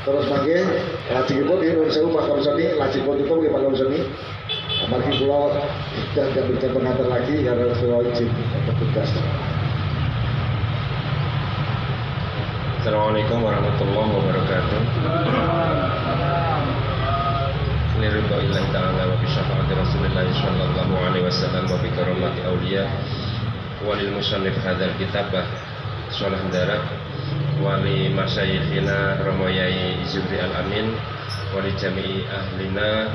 Terus mangke lajengipun nuwun sewu Pak Komsoni, lajengipun tutup nggih Pak Komsoni. Amargi kula tidak berjumpa ngatur lagi karena kula izin bertugas. Assalamualaikum warahmatullahi wabarakatuh. Liridhoillah ta'ala wa bisyafaati Rasulillah sallallahu alaihi wasallam wa bi karamati awliya walil musannif hadzal kitabah Sholih Darat wali masyayikhina Romoyai Zuhri Al-Amin wali jami'i ahlina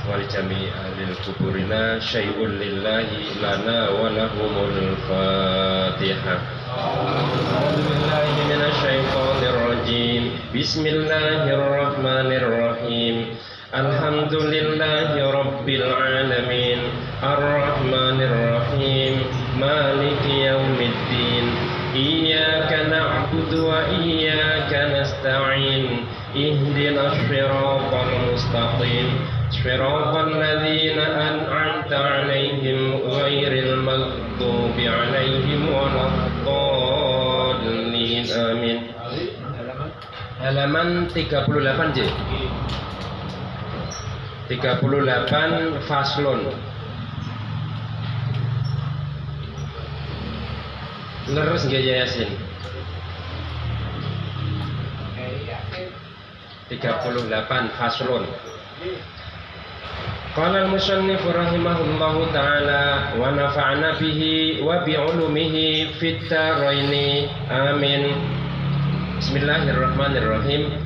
wali jami'i ahlil kuburina syai'un lillahi lana wa lahumul fatihah. A'udzubillahi minasyaitonir rajim. Bismillahirrahmanirrahim. Alhamdulillahi rabbil alamin. Arrahmanir rahim. Maliki yaumiddin. Iyyaka na'budu wa iyyaka nasta'in. Ihdinas siratal mustaqim. Siratal ladzina an'amta 'alaihim ghairil maghdubi 'alaihim waladdallin. Amin. Halaman 38 J. 38 faslun. Leres nggih Yasin. 38 faslun. Qala al-musannif rahimahullahu ta'ala wa nafa'na bihi wa bi'ulumihi fit dharaini. Amin. Bismillahirrahmanirrahim.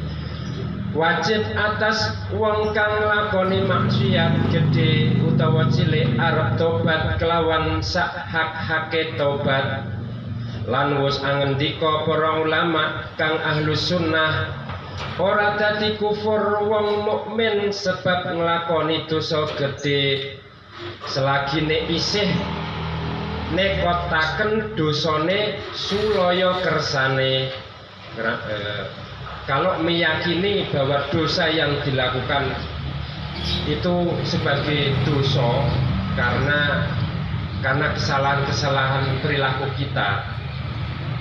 Wajib atas wong kang lakoni maksiat gede utawa cilik arep tobat kelawan sak hak-hake tobat. Lan wis angendika para ulama kang ahlus sunnah ora dadi kufur wong mukmin sebab nglakoni dosa gede selagi nek isih nekotaken dosane sulaya kersane. Kalau meyakini bahwa dosa yang dilakukan itu sebagai dosa karena kesalahan-kesalahan perilaku kita,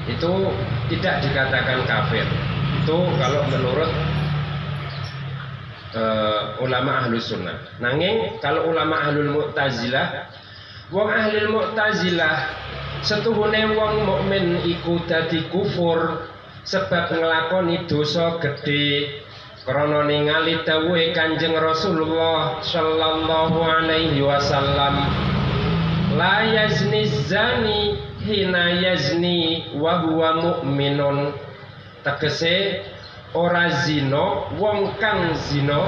itu tidak dikatakan kafir. Itu kalau menurut ulama ahlus sunnah. Nanging kalau ulama ahlul mu'tazilah, wong ahlul mu'tazilah setuhune wong mukmin iku dadi kufur sebab nglakoni dosa gedhe krana ningali dawuhe Kanjeng Rasulullah sallallahu alaihi wasallam, la yazni zani hina yazni wa huwa mu'minun. Tegese ora zina wong kang zina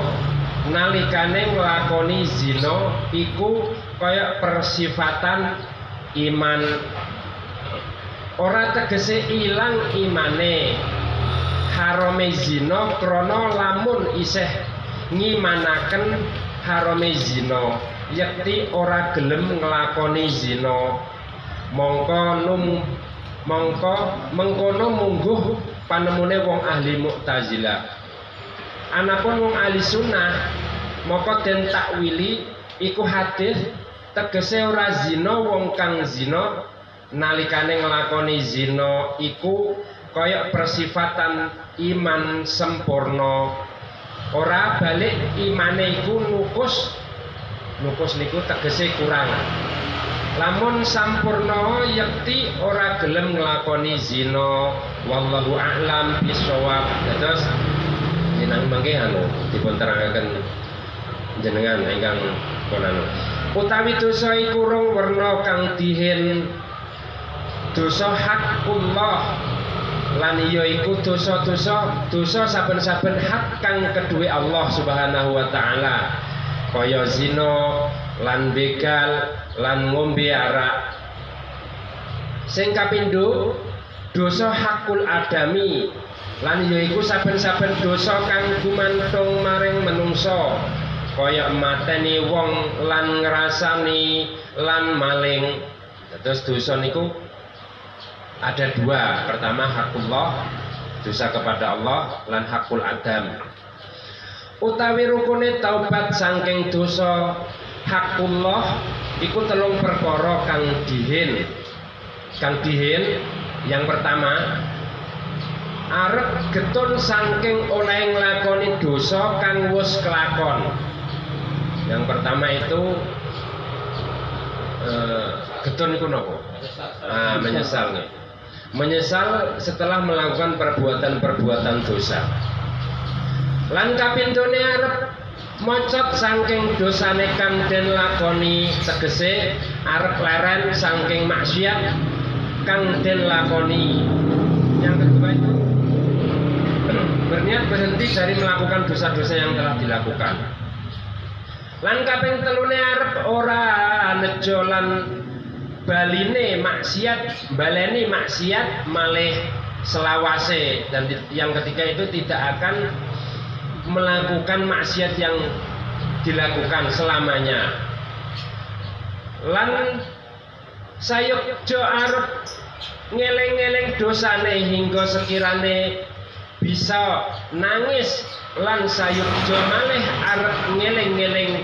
nalikane nglakoni zina iku kaya persifatan iman. Ora tegese ilang imane harame zina krana lamun isih ngimanaken harame zina yekti ora gelem nglakoni zina mengkono mungguh panemune wong ahli Mu'tazilah. Anapun wong ahli sunnah maka den takwili iku hadis tegese ora zina wong kang zina nalikane nglakoni zina iku kaya persifatan iman sempurna. Ora balik imane iku nukus niku tegese kurang. Lamun sampurna yakti ora gelem nglakoni zina. Wallahu a'lam bishawab. Dados jenengan mangke dipun terangaken jenengan ingkang kono. Utawi dosa iku rong werna kang dihen. Dosa hakullah lan iya iku dosa saben-saben hak kang kedue Allah Subhanahu wa taala, kaya zina lan begal lan ngombe arak. Sing kapindho dosa hakul adami lan iya iku saben-saben dosa kang gumantung maring menungso, kaya mateni wong lan ngrasani lan maling. Terus dosa niku ada dua. Pertama hakullah, dosa kepada Allah, lan hakul adam. Utawi rukune taubat saking dosa hakullah iku telung perkara kang dihin. Yang pertama arep getun saking oleh nglakoni dosa kang wis kelakon. Yang pertama itu getun iku napa? Menyesal nih. Menyesal setelah melakukan perbuatan-perbuatan dosa. Lan kapindhone arep mocot saking dosane kang den lakoni, tegese arep leren saking maksiat kang den lakoni. Yang kedua itu berniat berhenti dari melakukan dosa-dosa yang telah dilakukan. Lan kaping telune arep ora nejo lan baleni maksiat malih selawase, dan yang ketiga itu tidak akan melakukan maksiat yang dilakukan selamanya. Lan sayukjo arep ngeleng-ngeleng dosane hingga sekirane bisa nangis, lan sayukjo malih arep ngeleng-ngeleng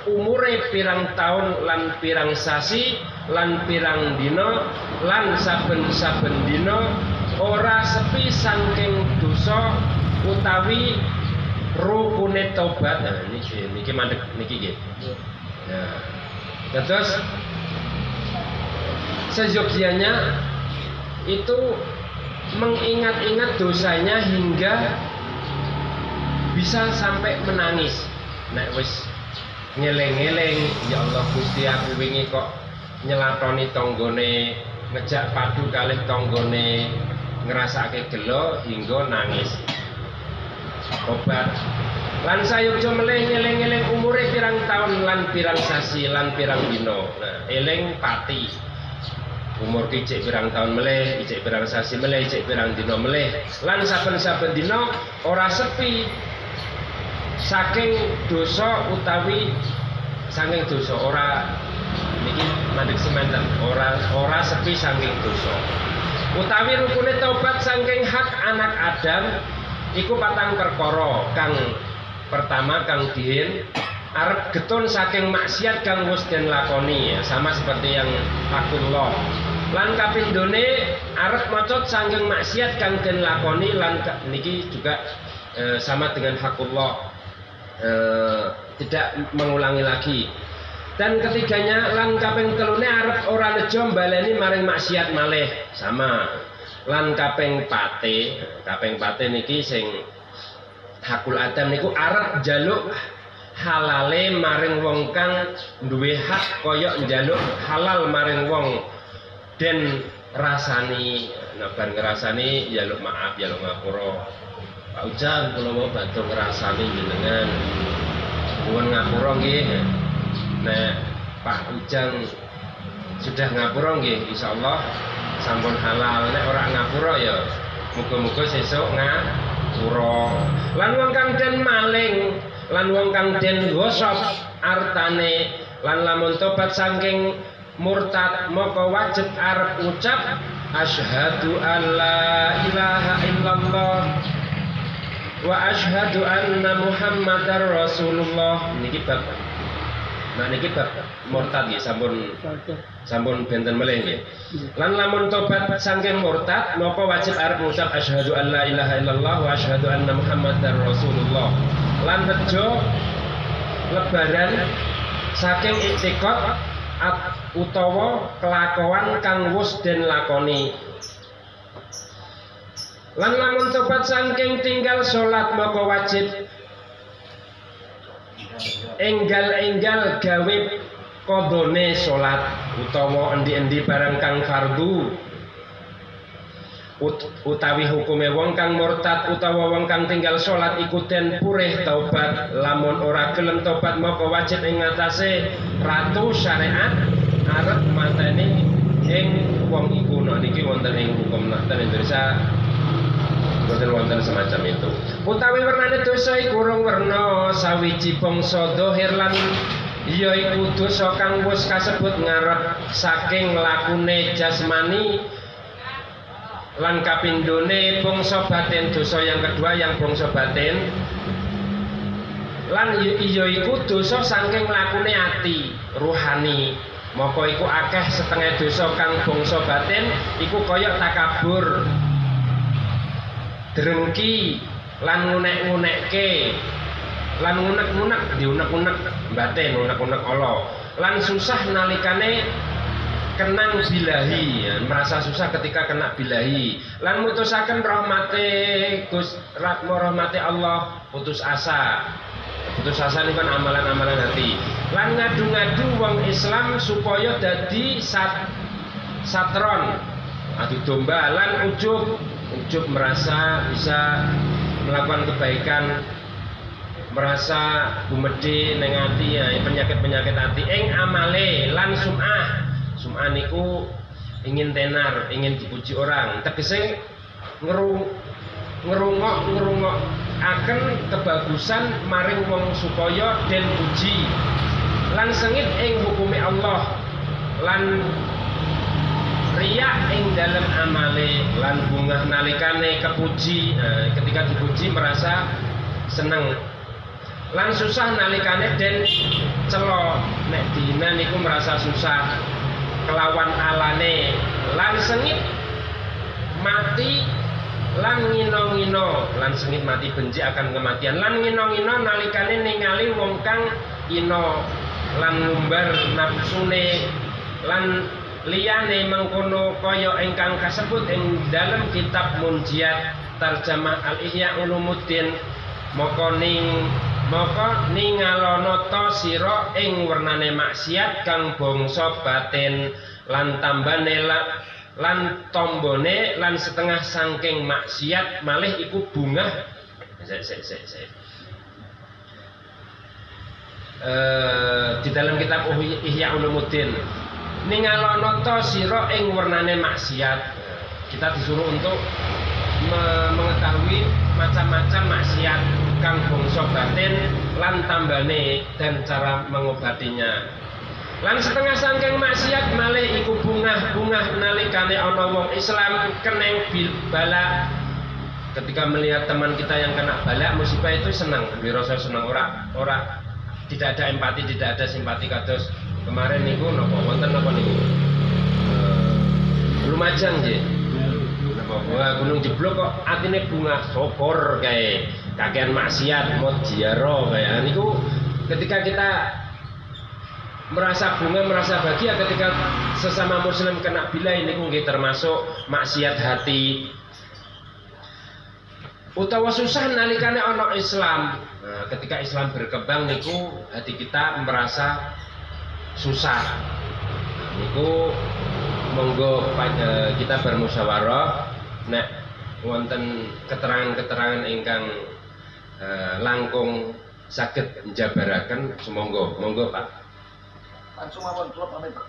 umure pirang tahun lan pirang sasi lan pirang dina lan saben-saben dina ora sepi saking dosa utawi rukune tobat. Nah, niki mandek niki nggih. Nah, terus seyogianya itu mengingat-ingat dosanya hingga bisa sampai menangis. Nek wis ngeleng-ngeleng, ya Allah Gusti aku wingi kok nyelatoni tanggane, ngejak padu kalih tanggane, ngrasake gelo hingga nangis. Obat lan sayukjo meleh ngeleng-ngeleng umure pirang tahun lan pirang sasi lan pirang dina. Nah, eling pati umur ijek pirang tahun meleh, ijek pirang sasi meleh, ijek pirang dina meleh, lan saben-saben dina ora sepi saking dosa utawi saking dosa, ora niki mandek semanten, ora sepi saking dosa utawi rukune taubat saking hak anak Adam iku patang perkara. Kang pertama kang dihin arep getun saking maksiat kang wis den lakoni, ya, sama seperti yang hakullah. Lan kapindhone arep mocot saking maksiat kang den lakoni, lan niki juga sama dengan hakullah, tidak mengulangi lagi. Dan ketiganya lan kaping telune arep ora nejo baleni maring maksiat malih, sama. Lan kaping pate niki sing hakul Adam niku arep njaluk halale maring wong kang duwe hak kaya njaluk halal maring wong den rasani. Nah, bar ngrasani njaluk maaf, njaluk ngapura. Pak Ujang kula mau bantu ngrasani jenengan. Nuwun ngapura nggih. Nek Pak Ujang sudah ngapura nggih, insyaallah sampun halal. Nek ora ngapura ya muga-muga sesuk ngapura. Lan wong kang den maling, lan wong kang den gosok artane, lan lamun tobat saking murtad maka wajib arep ucap asyhadu alla ilaha illallah wa asyhadu anna muhammadar rasulullah. Niki bab, nah niki bab murtad nggih, sampun benten melih nggih. Lan lamun tobat saking murtad maka wajib arep ngucap asyhadu alla ilaha illallah wa asyhadu anna muhammadar rasulullah. Lan bejo lebaran saking iktikad utawa kelakuan kang wis den lakoni. Lan lamun tobat saking tinggal salat maka wajib enggal-enggal gawe kodone salat utawa endi-endi barang kang fardu, utawi hukume wong kang murtad utawa wong kang tinggal salat iku den purih taubat. Lamun ora gelem taubat maka wajib ing ngatasé ratu syariat arep mateni ing wong iku. Nah niki wonten ing hukum nakten Indonesia wonten semacam itu. Utawi wernane dosa iku rong werna sawiji bangsa dhahir lan ya iku dosa kang wis kasebut ngarep saking lakune jasmani, lan kapindhone bangsa batin. Dosa yang kedua yang bangsa batin lan iya iku dosa saking lakune ati ruhani. Maka iku akeh setengah dosa kang bangsa batin iku kaya takabur. drengki lan ngunek-ngunekke lan ngunek-ngunek diunek-unek batin unek-unek Allah lan susah nalikane kenang bilahi ya, merasa susah ketika kena bilahi lan mutusaken rahmate rahmate Allah putus asa ini kan amalan-amalan hati lan ngadu-ngadu wong Islam supaya dadi satron adu domba lan ujub merasa bisa melakukan kebaikan merasa gumedhe ning ati ya penyakit-penyakit hati ing amale lan sum'ah niku ingin tenar ingin dipuji orang tegese ngerungok akan kebagusan maring wong supaya den puji lan sengit ing hukume Allah lan riya ing dalam amale lan bungah nalikane kepuji ketika dipuji merasa seneng lan susah nalikane den celo nek dina niku merasa susah kelawan alane lan sengit mati lan ngino-ngino lan sengit mati benci akan kematian lan ngino-ngino nalikane ningali wong kang ino lan ngumbar nafsune lan liyane mengkono kaya ingkang kasebut ing dalam kitab Munjiat Tarjamah Al-Ihya Ulumuddin maka ningalono to sira ing wernane maksiat kang bangsa batin lan tambane lan tombone lan setengah saking maksiat malih iku bungah di dalam kitab Ihya Ulumuddin ningalono to sira ing wernane maksiat kita disuruh untuk mengetahui macam-macam maksiat kang bangsa batin lan tambane dan cara mengobatinya lan setengah saking maksiat malih iku bungah nalikane ana wong Islam keneng bala ketika melihat teman kita yang kena bala musibah itu senang wirasa senang ora tidak ada empati tidak ada simpati kados kemarin niku napa wonten napa niku Lumajang nggih wah gunung jeblok kok atine bunga syukur kae kakean maksiat mod jiaro kae niku ketika kita merasa bunga merasa bahagia ketika sesama muslim kena bilai niku nggih termasuk maksiat hati utawa susah nalikane ana Islam ketika Islam berkembang niku hati kita merasa susah niku monggo kita bermusyawarah nek wonten keterangan-keterangan ingkang langkung saged njabaraken semonggo monggo Pak langsung mawon kula pamit Pak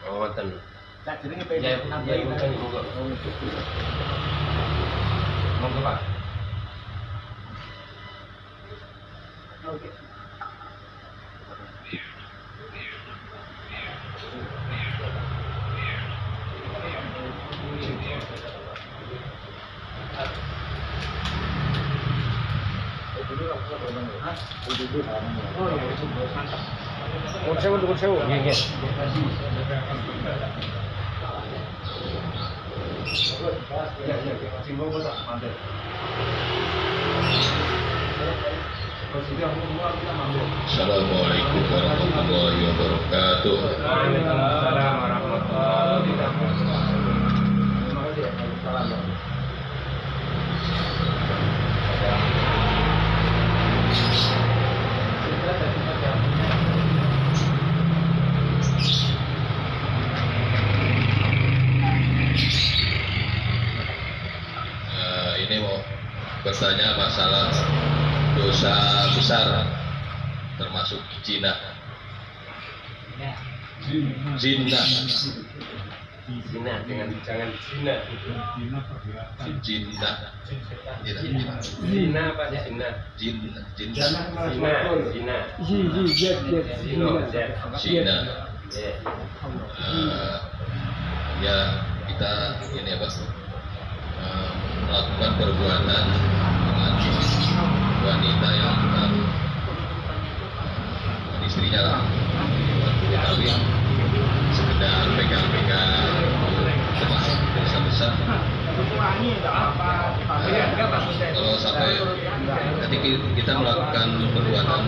oh wonten sak jenenge pengen nambahi monggo monggo Pak oke Sewu. Nggih. Assalamualaikum warahmatullahi wabarakatuh. Waalaikumsalam warahmatullahi wabarakatuh. Ini mau bertanya masalah dosa besar termasuk zina. Zina Dengan jangan zina. Zina. Zina apa zina? Zina. Zina. Ya kita ini apa? Melakukan perbuatan dengan wanita yang bukan istrinya lah, tapi sekedar pegang-pegang termasuk besar-besar. kalau sampai ketika kita melakukan perbuatan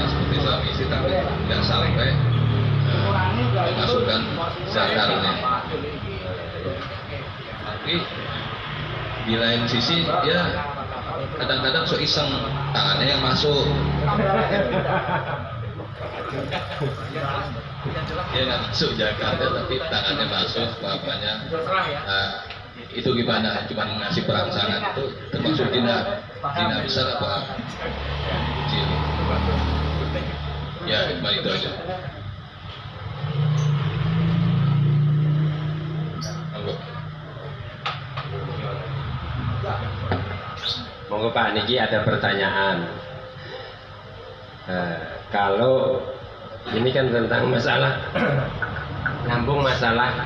seperti suami istri tapi nggak sampai memasukkan zakarnya, tapi di lain sisi ya kadang-kadang so iseng tangannya yang masuk. Dia nggak masuk zakarnya tapi tangannya masuk bapaknya. Itu gimana? Cuma ngasih perangsangan itu termasuk dina besar apa kecil? Ya, cuma itu aja. Monggo Pak, niki ada pertanyaan. Kalau ini kan tentang masalah nyambung masalah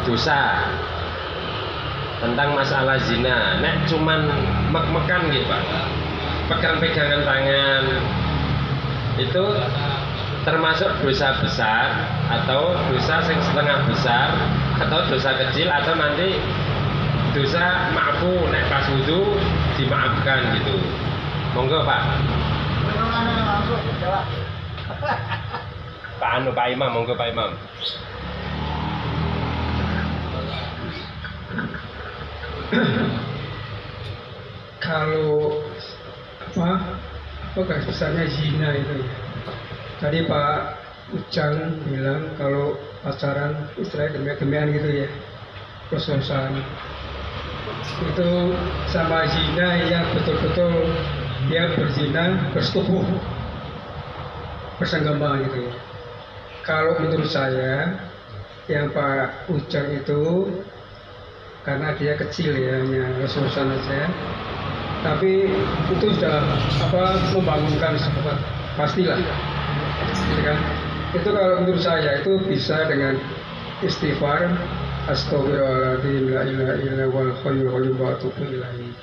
dosa, tentang masalah zina. Nek cuman mek-mekan gitu Pak, pegang-pegangan tangan itu termasuk dosa besar atau dosa yang setengah besar atau dosa kecil atau nanti dosa maafu nek pas wudu dimaafkan gitu. Monggo Pak. Pak Imam, monggo Pak Imam. Kalau apa garis besarnya zina itu, tadi Pak Ujang bilang kalau pacaran istilahnya demikian gitu ya, kos-kosan itu sama zina yang betul-betul dia berzina bersetubuh bersenggama gitu ya. Kalau menurut saya yang Pak Ujang itu karena dia kecil ya, hanya kos-kosan aja, tapi itu sudah membangunkan sebuah pastilah ya kan? Itu kalau menurut saya itu bisa dengan istighfar, astagfirullahaladzim, la ilaha illa wal hayyul qayyum wa atubu ilaihi.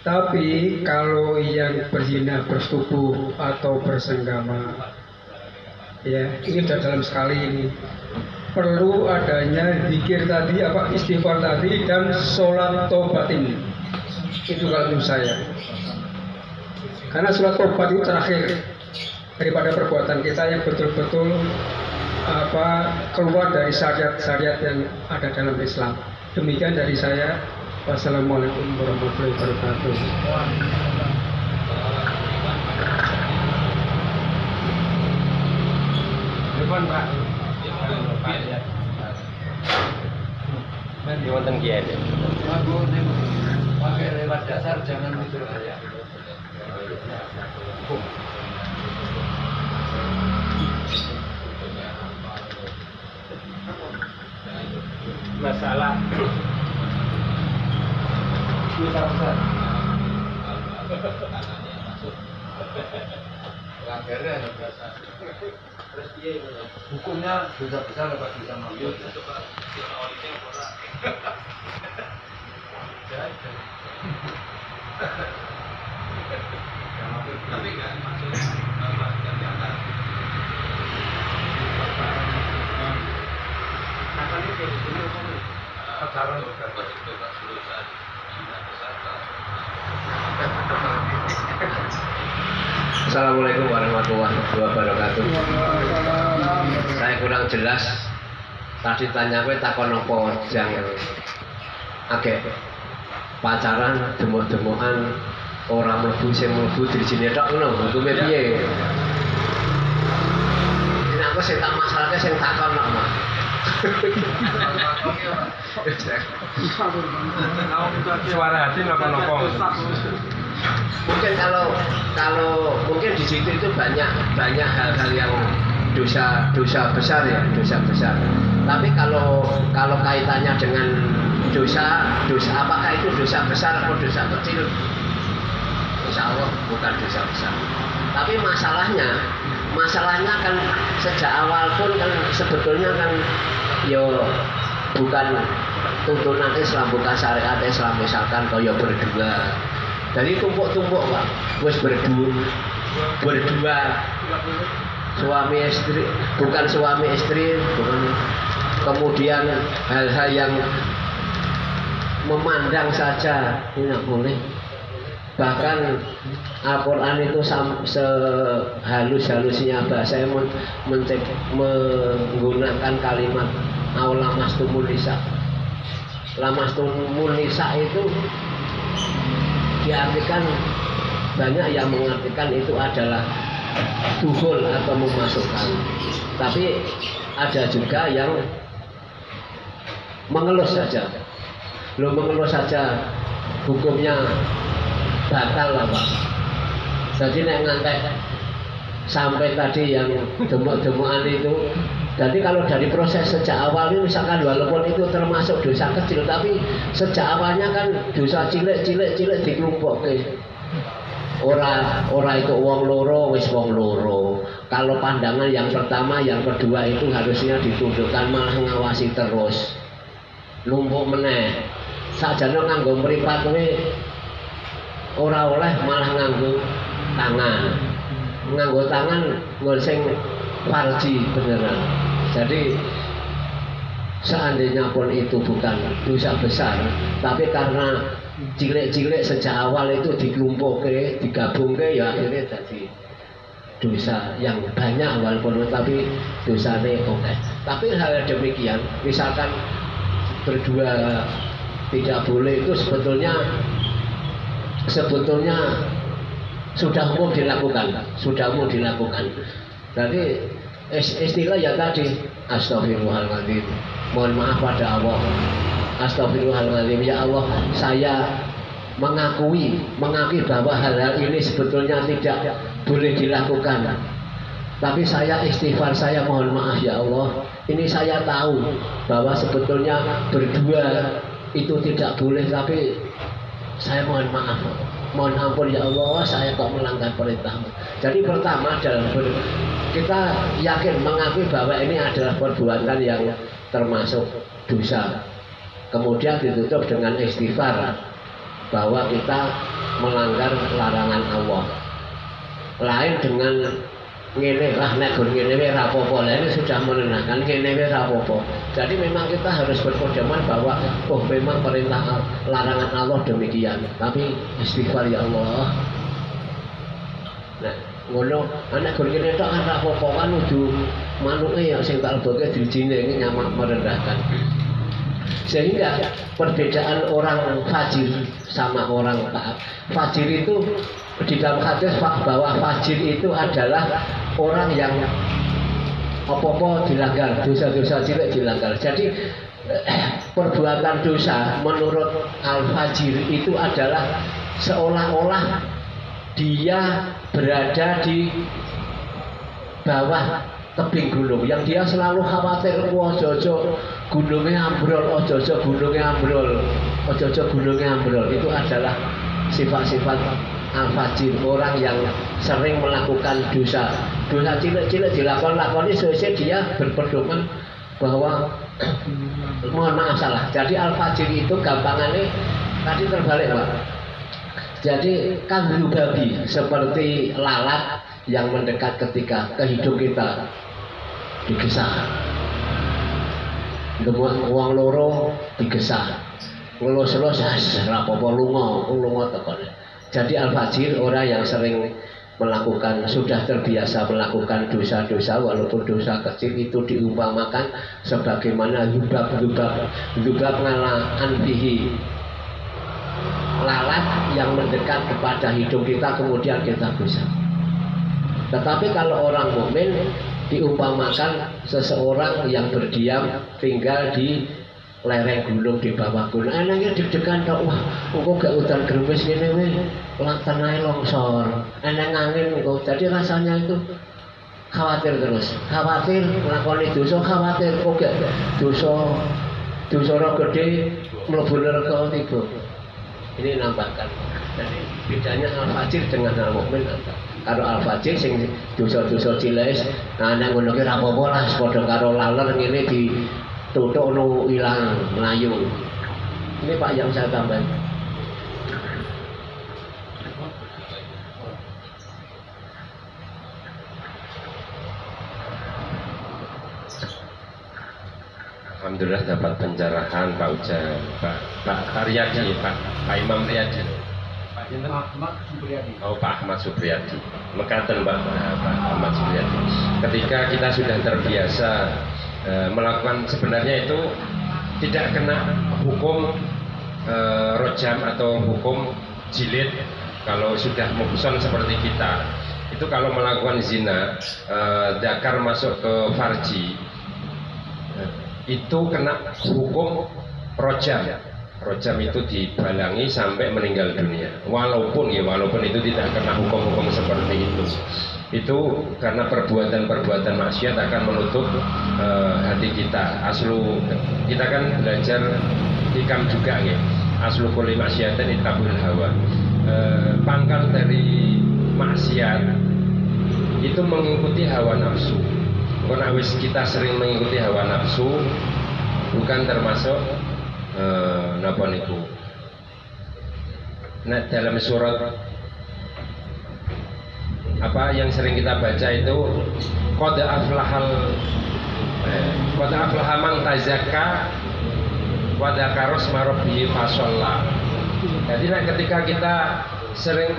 Tapi kalau yang berzina bersetubuh atau bersenggama, ya ini sudah dalam sekali ini, perlu adanya zikir tadi, istighfar tadi, dan sholat tobatin. Itu kalau menurut saya, karena sholat tobat itu terakhir daripada perbuatan kita yang betul-betul keluar dari syariat-syariat yang ada dalam Islam. Demikian dari saya. Wassalamualaikum warahmatullahi wabarakatuh. Depan Pak. Di wonten kiai. Pakai lewat dasar jangan mikir saya. Masalah Dosa besar. Hukumnya dosa besar apa dosa maksud? Tapi nggak masuk Assalamualaikum warahmatullahi wabarakatuh. Saya kurang jelas. Tadi tanya kowe takon apa jang agek pacaran demuk-demukan ora mlebu sing mlebu dirijine tok ngono hukume piye? Nek aku sing tak masalahke sing takon kok, Mas. suara hati nopo-nopo. Mungkin kalau mungkin di situ itu banyak hal-hal yang dosa besar ya, dosa besar. Tapi kalau kaitannya dengan dosa apakah itu dosa besar atau dosa kecil? Insya Allah bukan dosa besar. Tapi masalahnya kan sejak awal pun kan sebetulnya kan bukan tuntunan Islam, bukan syariat Islam. Misalkan kaya berdua, dari tumpuk-tumpuk Pak, wis berdua suami istri, bukan suami istri, bukan. Kemudian hal-hal yang memandang saja tidak boleh. Bahkan Al-Quran itu sehalus-halusnya bahasa yang menggunakan kalimat lamastumul nisa. Lamastumul nisa itu diartikan, banyak yang mengartikan itu adalah dukhul atau memasukkan. Tapi ada juga yang mengelus saja. Lo mengelus saja hukumnya batal lah Pak. Jadi nek ngantek sampai tadi yang demuk-demukan itu, jadi kalau dari proses sejak awal ini misalkan walaupun itu termasuk dosa kecil, tapi sejak awalnya kan dosa cilik dikelompokkan. Ora itu wong loro wis wong loro. Kalau pandangan yang pertama, yang kedua itu harusnya ditundukkan, malah ngawasi terus. Numpuk meneh. Sakjane nganggo mripat kowe ora oleh, malah nganggo tangan. Nganggo tangan nggon sing farji beneran. Jadi seandainya pun itu bukan dosa besar, tapi karena cilik-cilik sejak awal itu dikelompokke, digabungke, ya akhirnya jadi dosa yang banyak walaupun tapi dosanya oke. Tapi hal demikian, misalkan berdua tidak boleh, itu sebetulnya sudah umum dilakukan. Jadi istilah ya tadi, astagfirullahaladzim, mohon maaf pada Allah. Astagfirullahaladzim, ya Allah, saya mengakui bahwa hal-hal ini sebetulnya tidak boleh dilakukan. Tapi saya istighfar, saya mohon maaf ya Allah. Ini saya tahu bahwa sebetulnya berdua itu tidak boleh, tapi saya mohon maaf. Mohon ampun ya Allah, saya kok melanggar perintahmu. Jadi pertama adalah kita yakin mengakui bahwa ini adalah perbuatan yang termasuk dosa. Kemudian ditutup dengan istighfar bahwa kita melanggar larangan Allah. Lain dengan ngene lah, nek gon ngene wae ra apa-apa. Ini sudah menenangkan ngene wae ra apa-apa. Jadi memang kita harus berpedoman bahwa oh memang perintah larangan Allah demikian. Tapi istighfar ya Allah. Nah, ngono nek gon ngene tok kan ra apa-apa, kan kudu manuke ya sing tak leboke dijine iki nyamak merendahkan. Sehingga perbedaan orang fajir sama orang taat. Fajir itu di dalam hadis bahwa fajir itu adalah orang yang apa-apa dilanggar, dosa-dosa cilik dilanggar. Jadi perbuatan dosa menurut al-fajir itu adalah seolah-olah dia berada di bawah tebing gunung, yang dia selalu khawatir ojo-ojo gunungnya ambrol, ojo-ojo gunungnya ambrol, ojo-ojo gunungnya ambrol. Itu adalah sifat-sifat al-fajir, orang yang sering melakukan dosa cilik-cilik dilakoni, sesuai dia berpedoman bahwa mohon maaf salah. Jadi al-fajir itu gampangannya tadi terbalik Pak. Jadi kan babi seperti lalat yang mendekat ketika ke hidung kita digesah. Uang loro digesah. Ngelus-elus ora apa-apa lunga tekan. Jadi al-fajir orang yang sering melakukan, sudah terbiasa melakukan dosa-dosa, walaupun dosa kecil itu diumpamakan sebagaimana dzubab ngala anfihi, lalat yang mendekat kepada hidung kita kemudian kita gusah. Tetapi kalau orang mukmin diumpamakan seseorang yang berdiam tinggal di lereng gunung, di bawah gunung. Enaknya deg-degan tok, wah, kok gak udan gerimis ngene wae, tanahnya longsor, enak angin kok. Jadi rasanya itu khawatir terus, khawatir nglakoni dosa, khawatir kok gak dosa gede mlebu neraka tiba. Ini nambahkan. Jadi bedanya al-fajir dengan al-mukmin apa? Kalau al-fajir sing dosa-dosa cilik, nah nek ngono ki ra apa-apa lah, padha karo laler ngene di tutuk no ilang melayu. Ini Pak yang saya tambahin. Alhamdulillah dapat pencerahan Pak Uja, Pak Riyadi, Pak Imam Riyadi. Ahmad Supriyadi. Oh, Pak Ahmad Supriyadi. Mekaten Pak Ahmad Supriyadi. Ketika kita sudah terbiasa melakukan, sebenarnya itu tidak kena hukum rojam atau hukum jilid kalau sudah muhson seperti kita. Itu kalau melakukan zina, dakar masuk ke farji, itu kena hukum rojam. Rojam itu dibalangi sampai meninggal dunia. Walaupun itu tidak kena hukum-hukum seperti itu. Itu karena perbuatan-perbuatan maksiat akan menutup hati kita. Aslu kita kan belajar hikam juga ya. Aslu kulli maksiatin itabul hawa. Pangkal dari maksiat itu mengikuti hawa nafsu. Karena kita sering mengikuti hawa nafsu, bukan termasuk napa niku. Nah, dalam surat apa yang sering kita baca itu qad aflaha man tazakka wa dzakara isma rabbih fasholla. Jadi ketika kita sering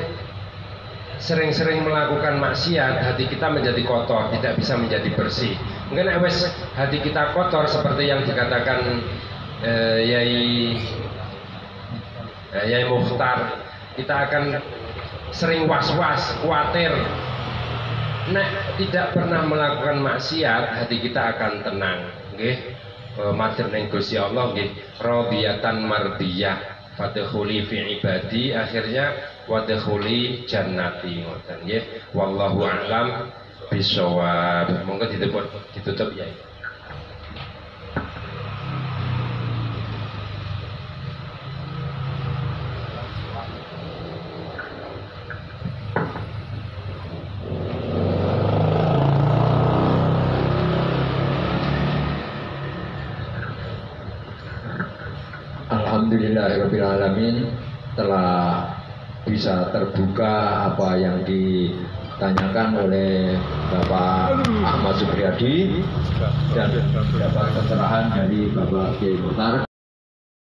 melakukan maksiat, hati kita menjadi kotor, tidak bisa menjadi bersih. Mungkin hati kita kotor seperti yang dikatakan Yai Mukhtar, kita akan sering was-was, khawatir. Tidak pernah melakukan maksiat, hati kita akan tenang. Nggih, matur ning Gusti Allah nggih, radiyatan mardiyah, fadkhuli fi ibadi, akhirnya wadkhuli jannati ngoten nggih. Wallahu a'lam bishawab. Monggo ditutup ya. Alhamdulillahirrabbilalamin, telah bisa terbuka apa yang ditanyakan oleh Bapak Ahmad Supriyadi dan dapat pencerahan dari Bapak Kiai Mukhtar.